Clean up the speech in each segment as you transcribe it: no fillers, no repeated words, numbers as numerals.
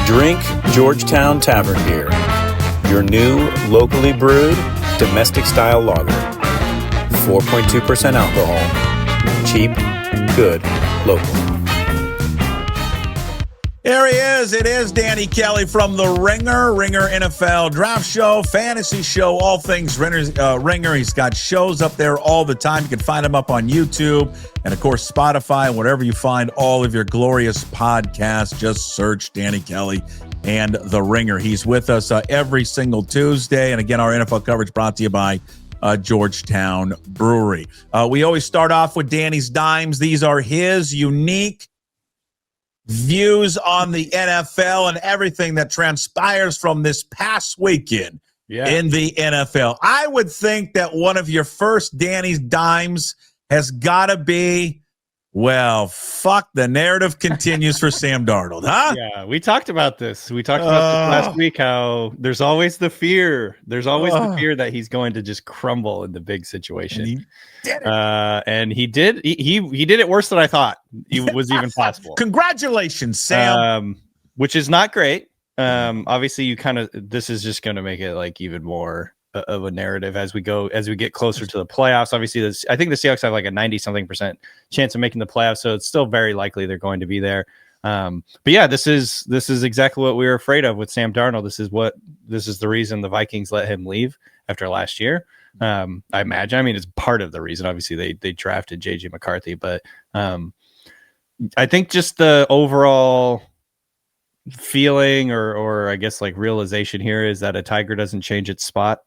Drink Georgetown Tavern Beer, your new locally brewed domestic style lager. 4.2% alcohol. Cheap, good, local. There he is. It is Danny Kelly from the Ringer NFL Draft Show, Fantasy Show, all things Ringer. He's got shows up there all the time. You can find him up on YouTube and, of course, Spotify and wherever you find all of your glorious podcasts. Just search Danny Kelly and the Ringer. He's with us every single Tuesday. And, again, our NFL coverage brought to you by Georgetown Brewery. We always start off with Danny's Dimes. These are his unique views on the NFL and everything that transpires from this past weekend in the NFL. I would think that one of your first Danny's Dimes has got to be, well, fuck, the narrative continues for Sam Darnold, huh? Yeah, we talked about this. We talked about this last week, how there's always the fear. There's always the fear that he's going to just crumble in the big situation. And he did it. And he did. He did it worse than I thought it was even possible. Congratulations, Sam. Which is not great. Obviously, this is just going to make it like even more of a narrative as we get closer to the playoffs. Obviously, I think the Seahawks have like a 90-something% chance of making the playoffs, so it's still very likely they're going to be there. But yeah, this is exactly what we were afraid of with Sam Darnold. This is the reason the Vikings let him leave after last year. I imagine. I mean, it's part of the reason. Obviously, they drafted JJ McCarthy, but I think just the overall feeling or I guess like realization here is that a tiger doesn't change its spots,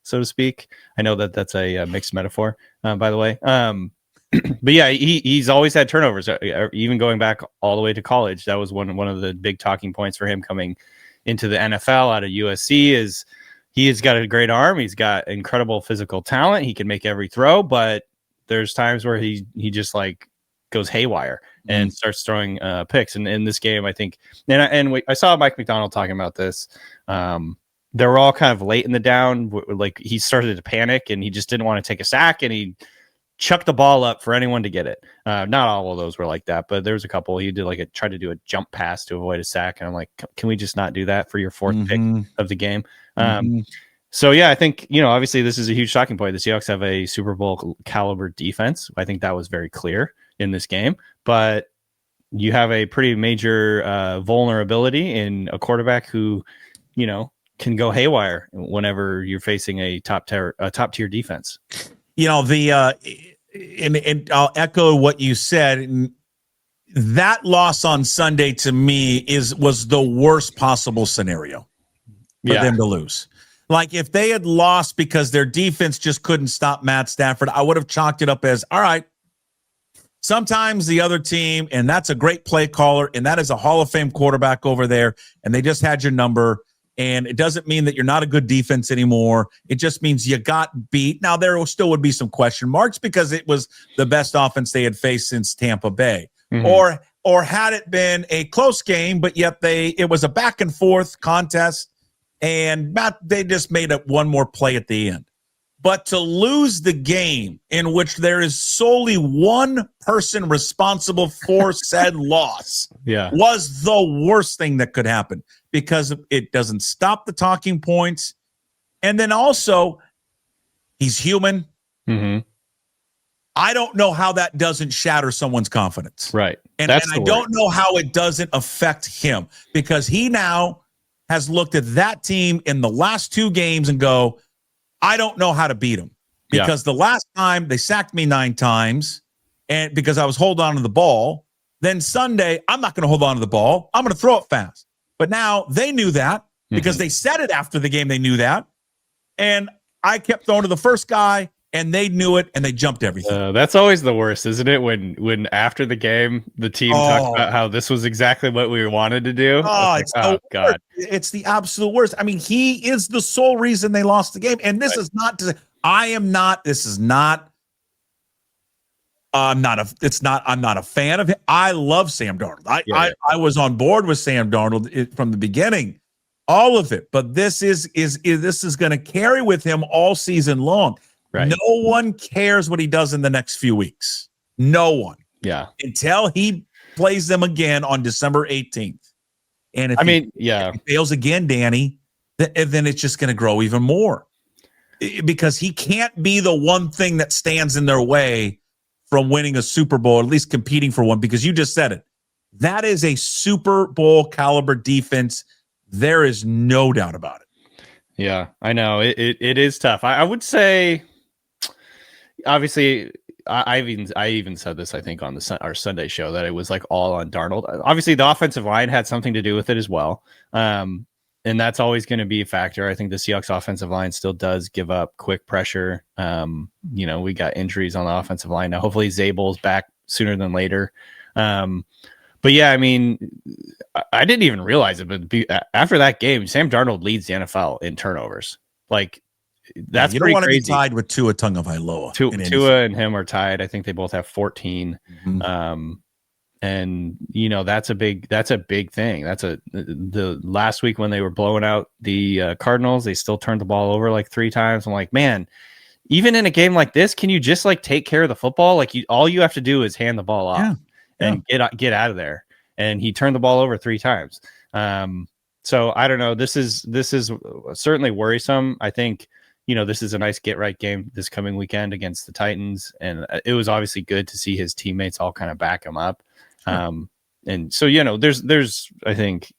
so to speak. I know that that's a mixed metaphor, by the way. But yeah, he's always had turnovers, even going back all the way to college. That was one of the big talking points for him coming into the NFL out of USC. Is he has got a great arm, he's got incredible physical talent, he can make every throw, but there's times where he just like goes haywire and starts throwing picks. And in this game, I think, I saw Mike Macdonald talking about this. They were all kind of late in the down. Like he started to panic and he just didn't want to take a sack and he chucked the ball up for anyone to get it. Not all of those were like that, but there was a couple. He did tried to do a jump pass to avoid a sack. And I'm like, can we just not do that for your fourth pick of the game? So yeah, I think, obviously this is a huge talking point. The Seahawks have a Super Bowl caliber defense. I think that was very clear in this game, but you have a pretty major vulnerability in a quarterback who, can go haywire whenever you're facing a top tier defense. And I'll echo what you said. That loss on Sunday to me was the worst possible scenario for them to lose. Like if they had lost because their defense just couldn't stop Matt Stafford, I would have chalked it up as, all right, sometimes the other team, and that's a great play caller, and that is a Hall of Fame quarterback over there, and they just had your number. And it doesn't mean that you're not a good defense anymore. It just means you got beat. Now, there still would be some question marks because it was the best offense they had faced since Tampa Bay. Or had it been a close game, but yet it was a back and forth contest, and they just made up one more play at the end. But to lose the game in which there is solely one person responsible for said loss was the worst thing that could happen because it doesn't stop the talking points. And then also, he's human. I don't know how that doesn't shatter someone's confidence. Right. And I don't know how it doesn't affect him because he now has looked at that team in the last two games and go, I don't know how to beat them because the last time they sacked me 9 times and because I was holding on to the ball. Then Sunday, I'm not going to hold on to the ball. I'm going to throw it fast. But now they knew that because they said it after the game. They knew that. And I kept throwing to the first guy and they knew it and they jumped everything. That's always the worst, isn't it? When after the game, the team talked about how this was exactly what we wanted to do. God. It's the absolute worst. I mean, he is the sole reason they lost the game. And this is not to I'm not a fan of him. I love Sam Darnold. I was on board with Sam Darnold from the beginning, all of it. But this is going to carry with him all season long. Right. No one cares what he does in the next few weeks. No one. Yeah. Until he plays them again on December 18th. And if if he fails again, Danny, then it's just going to grow even more, because he can't be the one thing that stands in their way from winning a Super Bowl, at least competing for one, because you just said it. That is a Super Bowl caliber defense. There is no doubt about it. Yeah, I know. It is tough. I would say, obviously, I even said this, I think, on our Sunday show, that it was like all on Darnold. Obviously, the offensive line had something to do with it as well. And that's always going to be a factor. I think the Seahawks offensive line still does give up quick pressure. We got injuries on the offensive line. Now, hopefully Zabel's back sooner than later. But yeah, I mean, I didn't even realize it, but after that game, Sam Darnold leads the NFL in turnovers. Like, that's you pretty don't want crazy. to be tied with Tua Tagovailoa. Tua and him are tied. I think they both have 14. Mm-hmm. And that's a big thing. The last week when they were blowing out the Cardinals, they still turned the ball over like 3 times. I'm like, man, even in a game like this, can you just like take care of the football? Like, all you have to do is hand the ball off and get out of there. And he turned the ball over 3 times. So I don't know. This is certainly worrisome. I think, this is a nice get right game this coming weekend against the Titans. And it was obviously good to see his teammates all kind of back him up. And so, there's, I think,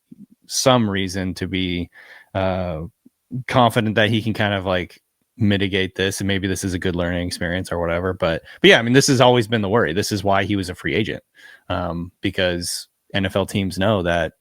some reason to be confident that he can kind of like mitigate this, and maybe this is a good learning experience or whatever. But yeah, I mean, this has always been the worry. This is why he was a free agent, because NFL teams know that,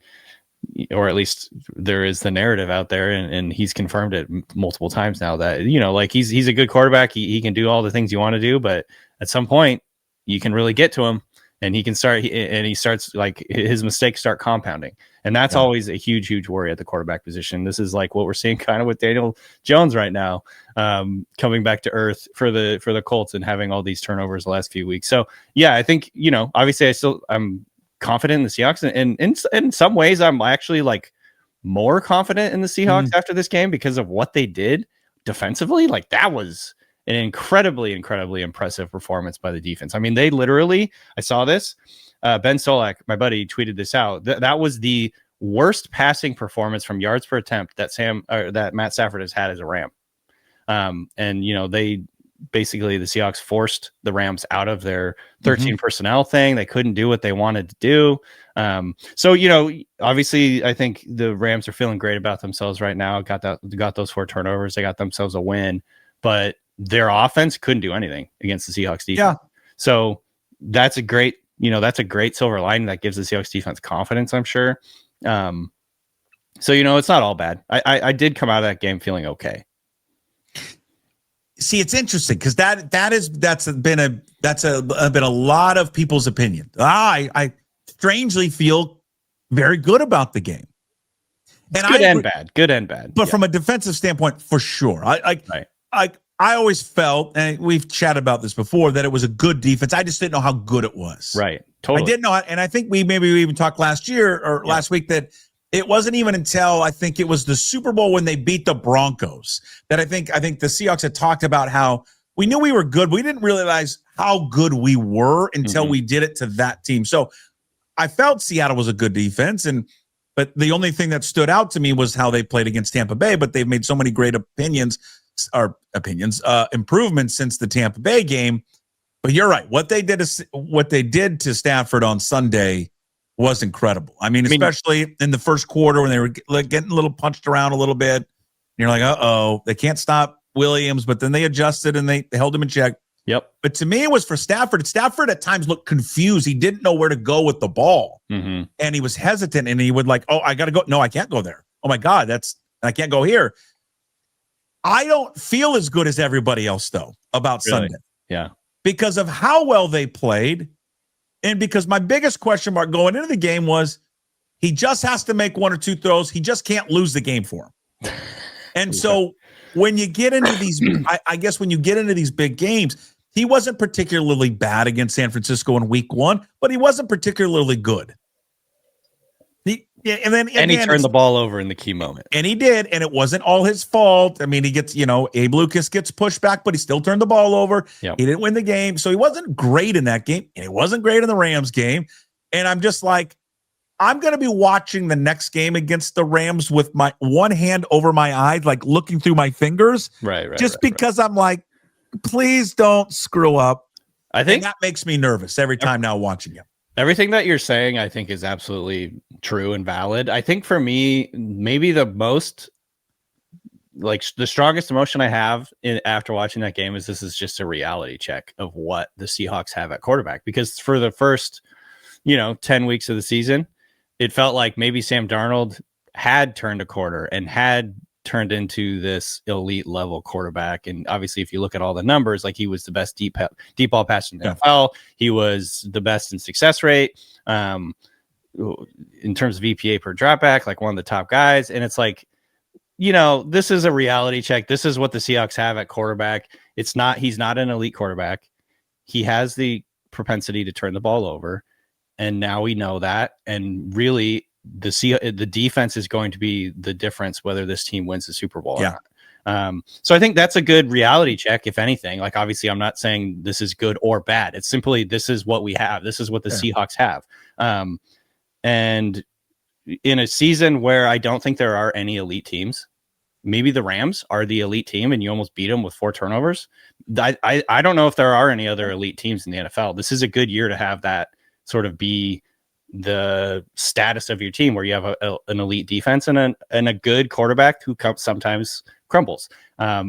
or at least there is the narrative out there, and he's confirmed it multiple times now that, like he's a good quarterback. He can do all the things you want to do, but at some point you can really get to him. And he can he starts, like, his mistakes start compounding. And that's always a huge, huge worry at the quarterback position. This is like what we're seeing kind of with Daniel Jones right now, coming back to earth for the Colts and having all these turnovers the last few weeks. So yeah, I think, obviously I'm confident in the Seahawks, and in some ways I'm actually like more confident in the Seahawks after this game because of what they did defensively. Like, that was an incredibly, incredibly impressive performance by the defense. I mean, they literally, I saw this, Ben Solak, my buddy, tweeted this out. That was the worst passing performance from yards per attempt that Matt Stafford has had as a Ram. And, they basically, the Seahawks forced the Rams out of their 13 personnel thing. They couldn't do what they wanted to do. So, obviously I think the Rams are feeling great about themselves right now. Got those 4 turnovers. They got themselves a win, but their offense couldn't do anything against the Seahawks defense. Yeah. So that's a great silver lining that gives the Seahawks defense confidence, I'm sure. So, it's not all bad. I did come out of that game feeling okay. See, it's interesting because that's been a lot of people's opinion. I strangely feel very good about the game. And good and bad. But from a defensive standpoint, for sure. I always felt, and we've chatted about this before, that it was a good defense. I just didn't know how good it was. Right. Totally. I didn't know it. And I think we even talked last week that it wasn't even until I think it was the Super Bowl when they beat the Broncos that I think the Seahawks had talked about how we knew we were good. We didn't realize how good we were until we did it to that team. So I felt Seattle was a good defense, but the only thing that stood out to me was how they played against Tampa Bay. But they've made so many great improvements since the Tampa Bay game. But you're right. What they did to Stafford on Sunday was incredible. I mean, especially in the first quarter when they were getting a little punched around a little bit. And you're like, uh-oh, they can't stop Williams, but then they adjusted and they held him in check. Yep. But to me, it was for Stafford. Stafford at times looked confused. He didn't know where to go with the ball. And he was hesitant, and he would I got to go. No, I can't go there. Oh my God, I can't go here. I don't feel as good as everybody else, though, about Sunday. Yeah. Because of how well they played, and because my biggest question mark going into the game was he just has to make 1 or 2 throws. He just can't lose the game for him. And so when you get into these, I guess when you get into these big games, he wasn't particularly bad against San Francisco in week 1, but he wasn't particularly good. And he turned the ball over in the key moment. And he did, and it wasn't all his fault. I mean, he gets, Abe Lucas gets pushed back, but he still turned the ball over. Yep. He didn't win the game, so he wasn't great in that game, and he wasn't great in the Rams game. And I'm just like, I'm going to be watching the next game against the Rams with my one hand over my eyes, like looking through my fingers. Right. Because I'm like, please don't screw up. I think that makes me nervous every time now watching it. Everything that you're saying, I think, is absolutely true and valid. I think for me, maybe the most, like, the strongest emotion I have after watching that game is this is just a reality check of what the Seahawks have at quarterback. Because for the first, 10 weeks of the season, it felt like maybe Sam Darnold had turned a corner and had turned into this elite level quarterback. And obviously, if you look at all the numbers, like, he was the best deep ball passer in the NFL. He was the best in success rate. In terms of EPA per dropback, like one of the top guys. And it's like, this is a reality check. This is what the Seahawks have at quarterback. He's not an elite quarterback. He has the propensity to turn the ball over. And now we know that. And really, the defense is going to be the difference whether this team wins the Super Bowl or not. So I think that's a good reality check, if anything. Like, obviously, I'm not saying this is good or bad. It's simply, this is what we have. This is what the Seahawks have. And in a season where I don't think there are any elite teams, maybe the Rams are the elite team and you almost beat them with 4 turnovers. I don't know if there are any other elite teams in the NFL. This is a good year to have that sort of be the status of your team, where you have an elite defense and a good quarterback who sometimes crumbles. I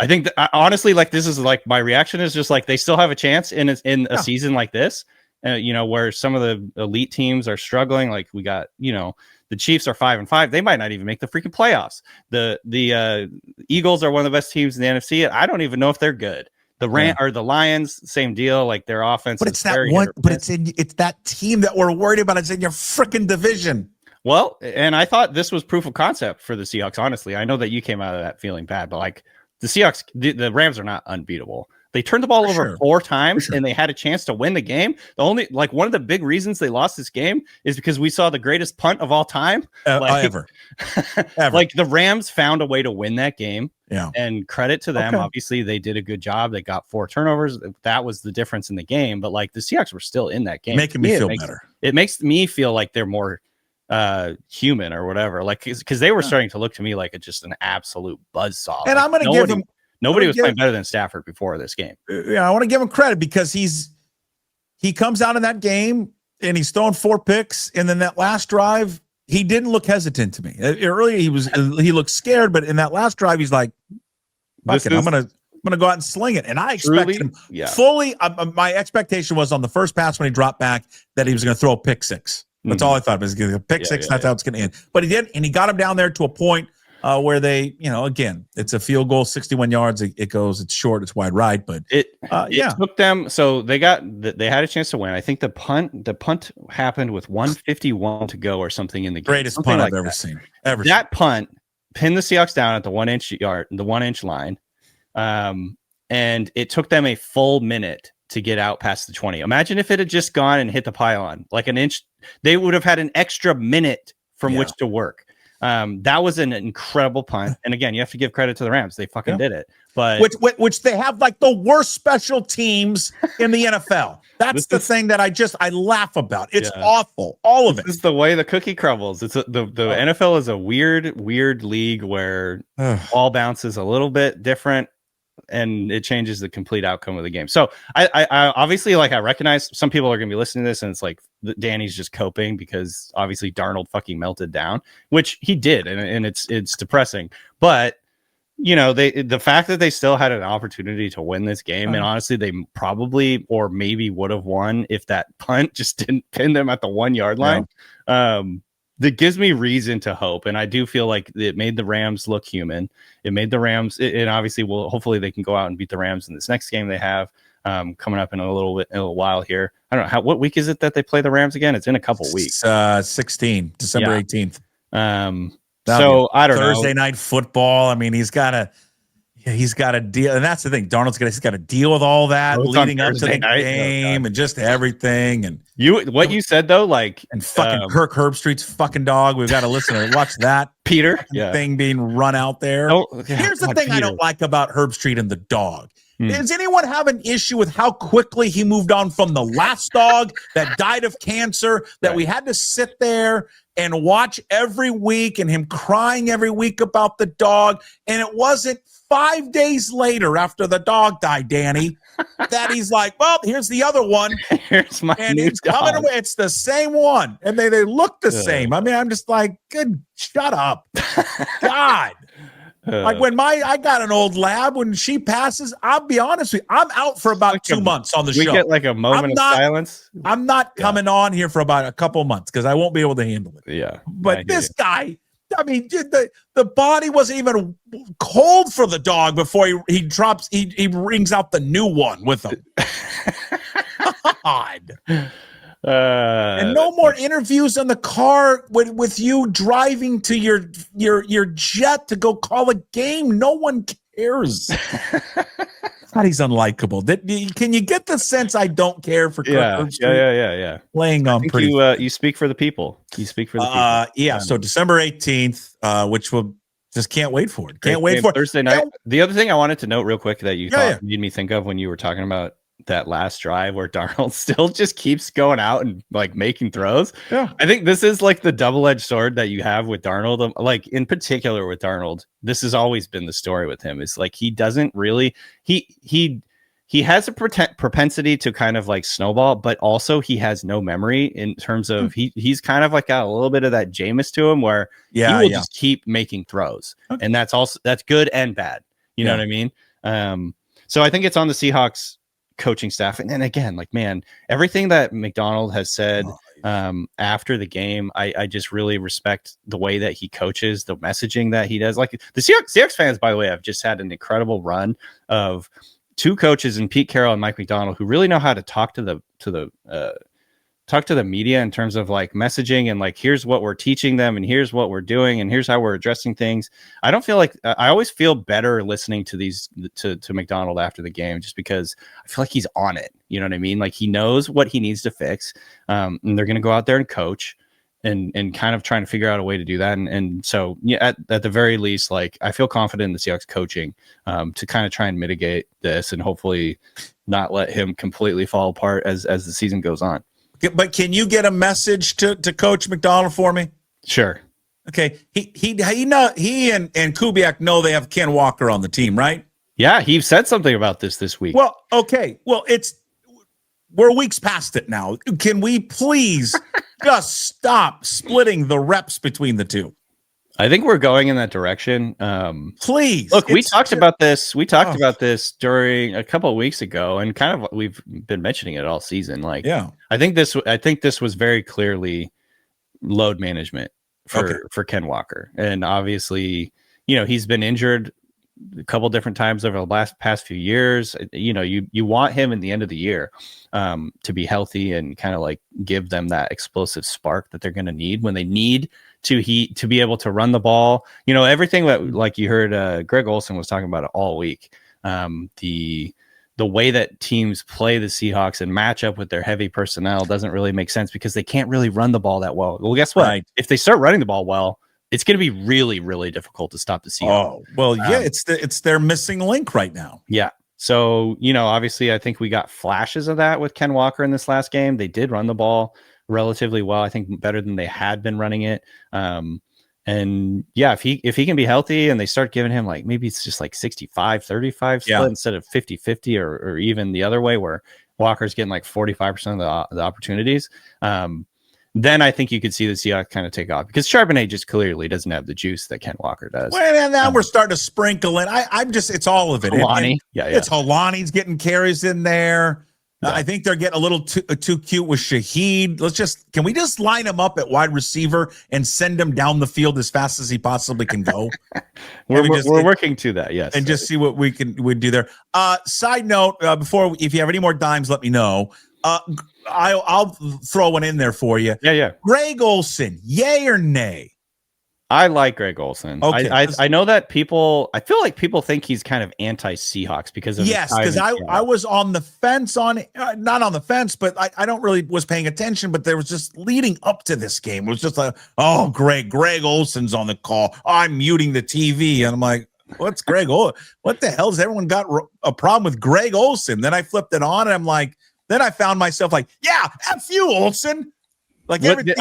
think that, honestly, like, this is like, my reaction is just like, they still have a chance in a season like this, where some of the elite teams are struggling. Like, we got, the Chiefs are 5-5. They might not even make the freaking playoffs. The Eagles are one of the best teams in the NFC. I don't even know if they're good. The Lions, same deal. Like, their offense, but it's that one. But it's that team that we're worried about. It's in your freaking division. Well, and I thought this was proof of concept for the Seahawks. Honestly, I know that you came out of that feeling bad, but like, the Seahawks, the Rams are not unbeatable. They turned the ball over 4 times and they had a chance to win the game. One of the big reasons they lost this game is because we saw the greatest punt of all time ever. Like, the Rams found a way to win that game. Yeah. And credit to them. Okay. Obviously, they did a good job. They got 4 turnovers. That was the difference in the game. But like, the Seahawks were still in that game. Making me feel better. It makes me feel like they're more human or whatever. Like, because they were starting to look to me like just an absolute buzzsaw. And I'm going to give them. Nobody was playing better than Stafford before this game. Yeah, I want to give him credit because he comes out in that game and he's throwing 4 picks, and then that last drive, he didn't look hesitant to me. Earlier he looked scared, but in that last drive, he's like, I'm gonna go out and sling it. And I expected him fully. My expectation was on the first pass when he dropped back that he was going to throw a pick 6. That's all I thought. Was going to pick 6. That's how it's going to end. But he did, and he got him down there to a point where they, again, it's a field goal, 61 yards. It's short, it's wide right, but it took them. So they had a chance to win. I think the punt happened with 1:51 to go or something in the game. Greatest punt I've ever seen. That punt pinned the Seahawks down at the 1-inch line. And it took them a full minute to get out past the 20. Imagine if it had just gone and hit the pylon like an inch, they would have had an extra minute from which to work. That was an incredible punt. And again, you have to give credit to the Rams. They fucking did it. But which they have like the worst special teams in the NFL. That's the thing that I laugh about. It's awful. All of it. This is the way the cookie crumbles. It's the NFL is a weird league where all bounces a little bit different and it changes the complete outcome of the game. So I obviously, like, I recognize some people are going to be listening to this and it's like Danny's just coping because obviously Darnold fucking melted down, which he did. And it's depressing, but the fact that they still had an opportunity to win this game, and honestly, they probably or maybe would have won if that punt just didn't pin them at the 1-yard line. That gives me reason to hope. And I do feel like it made the Rams look human. It made the Rams, and obviously, hopefully they can go out and beat the Rams in this next game they have coming up in a little while here. I don't know what week is it that they play the Rams again? It's in a couple weeks. 16, December 18th. So I don't know. Thursday night football. I mean, he's got a deal, and that's the thing. He's got to deal with all that leading up to the game and just everything. And what you said though, like, and fucking Kirk Herbstreit's fucking dog. We've got to listen and watch that Peter thing being run out there. Here's the thing I don't like about Herbstreit and the dog Does anyone have an issue with how quickly he moved on from the last dog that died of cancer, that we had to sit there and watch every week, and him crying every week about the dog? And it wasn't 5 days later after the dog died, Danny, that he's like, well, here's the other one. Here's my and new it's coming dog. away. It's the same one. And they look the same. I mean, I'm just like, good, shut up. God. Like when I got an old lab, when she passes, I'll be honest with you, I'm out for about like 2 months on the we show. get like a moment of silence. I'm not coming on here for about a couple months because I won't be able to handle it. Yeah. But this guy, I mean, the body wasn't even cold for the dog before he drops, he brings out the new one with him. God. And no more interviews in the car with you driving to your jet to go call a game. No one cares. God, he's unlikable. Can you get the sense I don't care for Kirk Herbstreit? Yeah. Playing on pretty. You speak for the people. You speak for the people. Yeah. So December 18th, which we'll just can't wait for it. Can't wait for it. Thursday night. The other thing I wanted to note real quick that you thought made me think of when you were talking about that last drive where Darnold still just keeps going out and like making throws. Yeah. I think this is like the double-edged sword that you have with Darnold. Like in particular with Darnold, this has always been the story with him. Is like he doesn't really he has a propensity to kind of like snowball, but also he has no memory in terms of he's kind of like got a little bit of that Jameis to him where he will just keep making throws. Okay. And that's good and bad. You know what I mean? So I think it's on the Seahawks coaching staff. And then again, like, man, everything that Macdonald has said after the game, I just really respect the way that he coaches, the messaging that he does. Like the Seahawks fans, by the way, have just had an incredible run of two coaches in Pete Carroll and Mike Macdonald who really know how to talk to the media in terms of like messaging and like, here's what we're teaching them and here's what we're doing and here's how we're addressing things. I don't feel like I always feel better listening to these to Macdonald after the game, just because I feel like he's on it. You know what I mean? Like he knows what he needs to fix. And they're going to go out there and coach and kind of trying to figure out a way to do that. And so yeah, at the very least, like I feel confident in the Seahawks coaching to kind of try and mitigate this and hopefully not let him completely fall apart as the season goes on. But can you get a message to Coach Macdonald for me? Sure. Okay. He and Kubiak know they have Ken Walker on the team, right? Yeah, he said something about this week. Well, okay. Well, we're weeks past it now. Can we please just stop splitting the reps between the two? I think we're going in that direction. Please. Look, we talked about this. We talked about this during a couple of weeks ago, and kind of we've been mentioning it all season. Like, I think this was very clearly load management for Ken Walker, and obviously, he's been injured a couple different times over the past few years. You want him in the end of the year to be healthy and kind of like give them that explosive spark that they're going to need when they need to be able to run the ball. Everything that, like you heard Greg Olsen was talking about it all week. The way that teams play the Seahawks and match up with their heavy personnel doesn't really make sense because they can't really run the ball that well. Well, guess what? Right. If they start running the ball well, it's going to be really, really difficult to stop the Seahawks. Oh, well, yeah, it's their missing link right now. Yeah. So, obviously I think we got flashes of that with Ken Walker in this last game. They did run the ball relatively well. I think better than they had been running it. And yeah, if he can be healthy and they start giving him like, maybe it's just like 65-35 split instead of 50-50 or even the other way where Walker's getting like 45% of the opportunities. Then I think you could see the Seahawks kind of take off because Charbonnet just clearly doesn't have the juice that Ken Walker does. Well, and now we're starting to sprinkle in. It's all of it. Holani. It's Holani's getting carries in there. Yeah. I think they're getting a little too cute with Shaheed. Can we just line him up at wide receiver and send him down the field as fast as he possibly can go? we're working to that, yes. And just see what we do there. Side note, if you have any more dimes, let me know. I'll throw one in there for you. Yeah. Greg Olsen, yay or nay? I like Greg Olsen. Okay. I know that I feel like people think he's kind of anti-Seahawks because of because I was on the fence not on the fence, but I don't really was paying attention, but there was just leading up to this game. It was just like, oh, Greg Olsen's on the call. I'm muting the TV. And I'm like, what's Greg Olsen? What the hell has everyone got a problem with Greg Olsen? Then I flipped it on and I'm like, then I found myself like, yeah, F you, Olsen. Like everything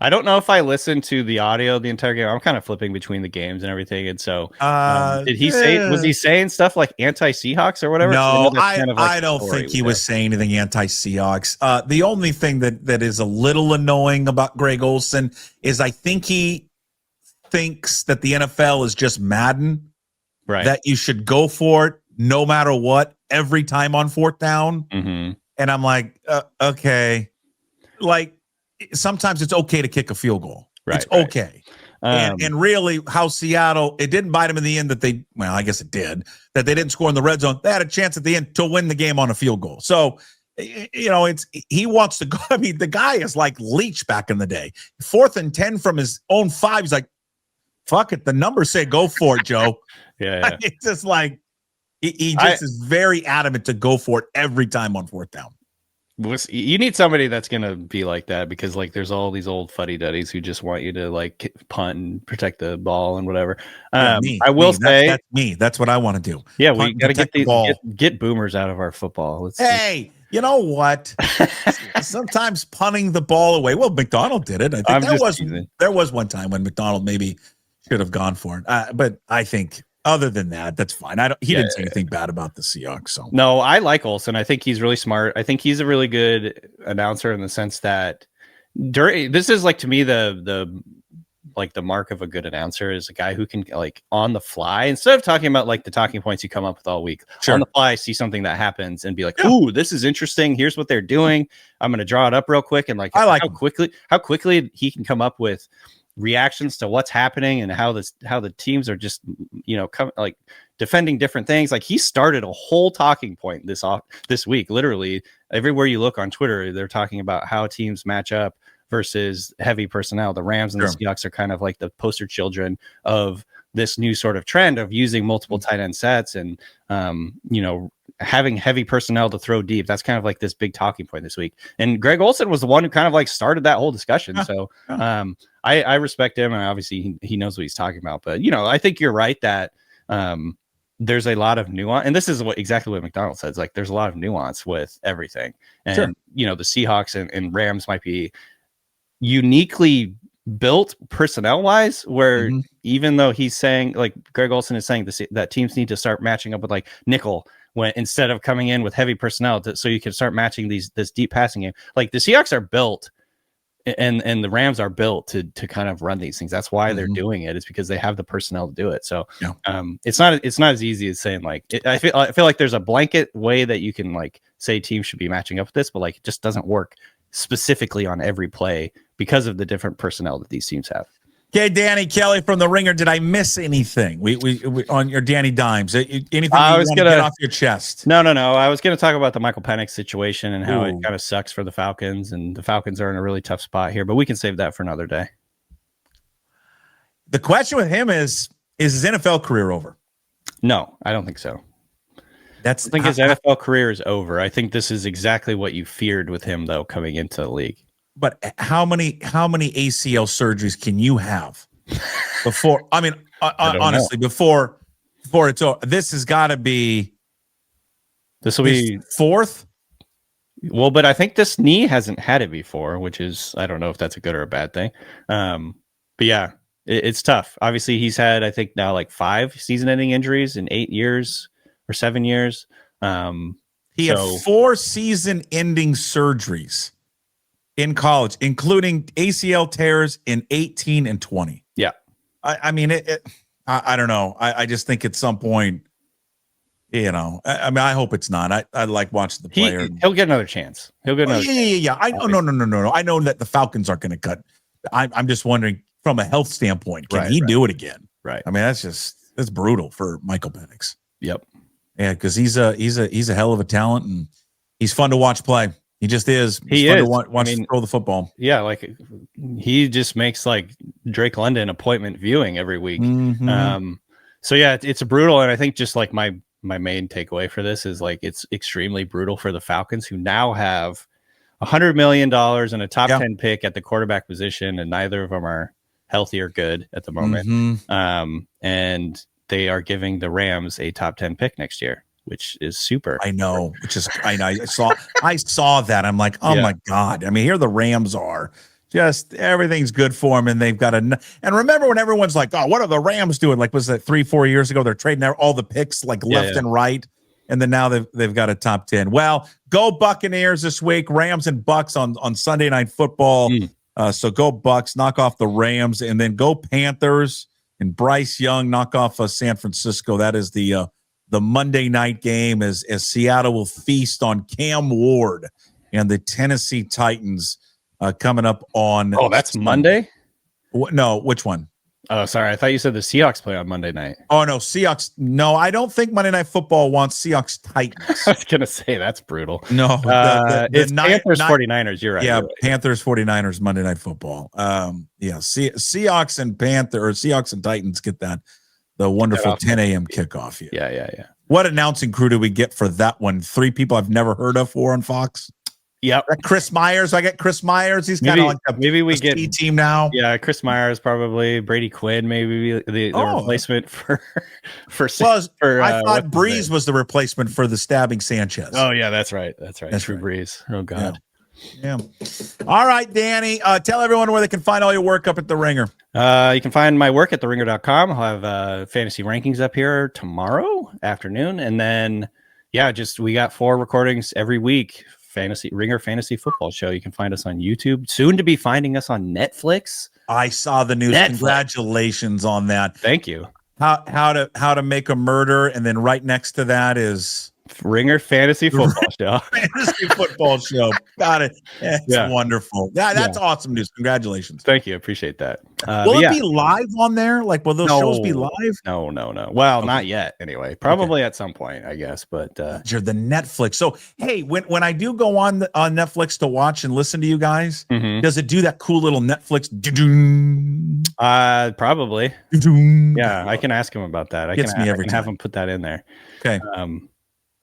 I don't know if I listened to the audio the entire game. I'm kind of flipping between the games and everything. And so did he was he saying stuff like anti-Seahawks or whatever? No, I don't think he was saying anything anti-Seahawks. The only thing that is a little annoying about Greg Olsen is I think he thinks that the NFL is just Madden, right? That you should go for it no matter what every time on fourth down. Mm-hmm. And I'm like, okay, like sometimes it's okay to kick a field goal. Right, it's okay. And really how Seattle, it didn't bite them in the end that I guess it did, that they didn't score in the red zone. They had a chance at the end to win the game on a field goal. So, he wants to go. I mean, the guy is like Leach back in the day. 4th and 10 from his own 5. He's like, fuck it. The numbers say go for it, Joe. Yeah. It's just like, he just is very adamant to go for it every time on fourth down. You need somebody that's going to be like that because like there's all these old fuddy-duddies who just want you to like punt and protect the ball and whatever. I will say that's me. That's what I want to do. Yeah, we got to get boomers out of our football. Hey, you know what? Sometimes punting the ball away. Well, Macdonald did it. I think there was one time when Macdonald maybe should have gone for it. But I think other than that, that's fine. He didn't say anything bad about the Seahawks. So no, I like Olsen. I think he's really smart. I think he's a really good announcer in the sense that this is like to me the mark of a good announcer is a guy who can like on the fly, instead of talking about like the talking points you come up with all week, on the fly see something that happens and be like, ooh, this is interesting. Here's what they're doing. I'm going to draw it up real quick. And like, how quickly he can come up with reactions to what's happening and how the teams are just, like defending different things. Like he started a whole talking point this week, literally everywhere you look on Twitter, they're talking about how teams match up versus heavy personnel. The Rams and the Seahawks are kind of like the poster children of this new sort of trend of using multiple tight end sets and, having heavy personnel to throw deep. That's kind of like this big talking point this week. And Greg Olsen was the one who kind of like started that whole discussion. So I respect him, and obviously he knows what he's talking about. But, I think you're right that there's a lot of nuance. And this is exactly what Macdonald says. Like there's a lot of nuance with everything. And, the Seahawks and Rams might be uniquely built personnel wise, where even though he's saying like Greg Olsen is saying that teams need to start matching up with like nickel when instead of coming in with heavy personnel so you can start matching this deep passing game. Like the Seahawks are built and the Rams are built to kind of run these things. That's why they're doing it. It's because they have the personnel to do it. So it's not as easy as saying like I feel like there's a blanket way that you can like say teams should be matching up with this, but like it just doesn't work specifically on every play because of the different personnel that these teams have. Okay, Danny Kelly from The Ringer. Did I miss anything? We on your Danny Dimes. Anything you want to get off your chest? No. I was going to talk about the Michael Penix situation and how it kind of sucks for the Falcons, and the Falcons are in a really tough spot here, but we can save that for another day. The question with him is his NFL career over? No, I don't think so. I think his NFL career is over. I think this is exactly what you feared with him, though, coming into the league. But how many ACL surgeries can you have before? I mean, honestly, before it's over, this has got to be. This will be fourth. Well, but I think this knee hasn't had it before, which is I don't know if that's a good or a bad thing. But yeah, it's tough. Obviously, he's had I think now like 5 season-ending injuries in 8 years or 7 years. He had 4 season-ending surgeries in college, including ACL tears in 18 and 20. Yeah. I mean, I don't know. I just think at some point, I mean, I hope it's not. I like watching the player. He'll get another chance. He'll get another Yeah. I know. No. I know that the Falcons aren't going to cut. I'm just wondering from a health standpoint, can he do it again? Right. I mean, that's brutal for Michael Penix. Yep. Yeah, because he's a hell of a talent, and he's fun to watch play. He just is. He's fun to watch throw the football. Yeah, like he just makes like Drake London appointment viewing every week. So yeah, it's brutal, and I think just like my main takeaway for this is like it's extremely brutal for the Falcons, who now have $100 million and a top 10 pick at the quarterback position, and neither of them are healthy or good at the moment. And they are giving the Rams a top 10 pick next year, which is super. I know, I saw that. I'm like, oh my God. I mean, here the Rams are. Just everything's good for them, and they've got and remember when everyone's like, oh, what are the Rams doing? Like, was that 3-4 years ago? They're trading out all the picks like left and right, and then now they've got a top 10. Well, go Buccaneers this week. Rams and Bucks on Sunday Night Football. So go Bucks, knock off the Rams, and then go Panthers and Bryce Young knock off San Francisco. That is the Monday night game as Seattle will feast on Cam Ward and the Tennessee Titans. Coming up on... Oh, that's Monday? No, which one? Oh, sorry. I thought you said the Seahawks play on Monday night. Oh, no, Seahawks. No, I don't think Monday Night Football wants Seahawks Titans. I was going to say, that's brutal. No. It's Panthers 49ers. You're right. Yeah, you're right. Panthers 49ers Monday Night Football. Seahawks and Seahawks and Titans get the wonderful 10 a.m. kickoff here. Yeah. What announcing crew do we get for that one? 3 people I've never heard of for on Fox. Yep. Chris Myers. I get Chris Myers. He's kind of like maybe we get team now. Yeah, Chris Myers probably. Brady Quinn maybe the replacement for. I thought Breeze was the replacement for the stabbing Sanchez. Oh yeah, that's right. True right. Breeze. Oh God. Yeah. All right, Danny. Tell everyone where they can find all your work up at The Ringer. You can find my work at theringer.com. I'll have fantasy rankings up here tomorrow afternoon, and then we got 4 recordings every week. Ringer Fantasy Football Show. You can find us on YouTube. Soon to be finding us on Netflix. I saw the news. Netflix. Congratulations on that. Thank you. How to make a murder, and then right next to that is Ringer Fantasy Football Show. Fantasy Football Show. Got it. It's wonderful. That's awesome news. Congratulations. Thank you. Appreciate that. Will it be live on there? Like, will those shows be live? No. Well, not yet. Anyway, probably at some point, I guess. But you're the Netflix. So hey, when I do go on Netflix to watch and listen to you guys, does it do that cool little Netflix? Probably. Yeah, I can ask him about that. I can have him put that in there. Okay.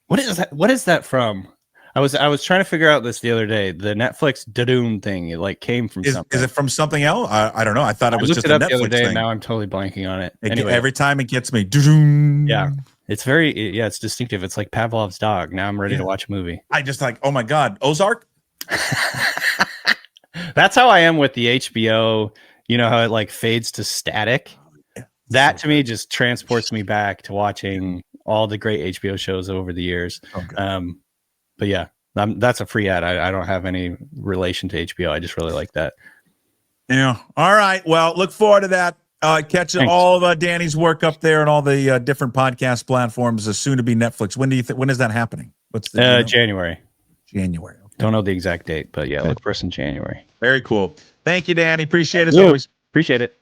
What is that? What is that from? I was trying to figure out this the other day. The Netflix da-doom thing, it came from something. Is it from something else? I don't know. I thought it was just a Netflix the other day, thing. And now I'm totally blanking on it. Anyway, every time it gets me. Da-doom. Yeah, it's it's distinctive. It's like Pavlov's dog. Now I'm ready to watch a movie. I just oh my God, Ozark. That's how I am with the HBO. You know how it fades to static. That to me just transports me back to watching all the great HBO shows over the years. Okay. But yeah, that's a free ad. I don't have any relation to HBO. I just really like that. Yeah. All right. Well, look forward to that. Catching all of Danny's work up there and all the different podcast platforms. Soon to be Netflix. When do you when is that happening? What's the January? January. Okay. Don't know the exact date, but look for us in January. Very cool. Thank you, Danny. Appreciate it as always. Appreciate it.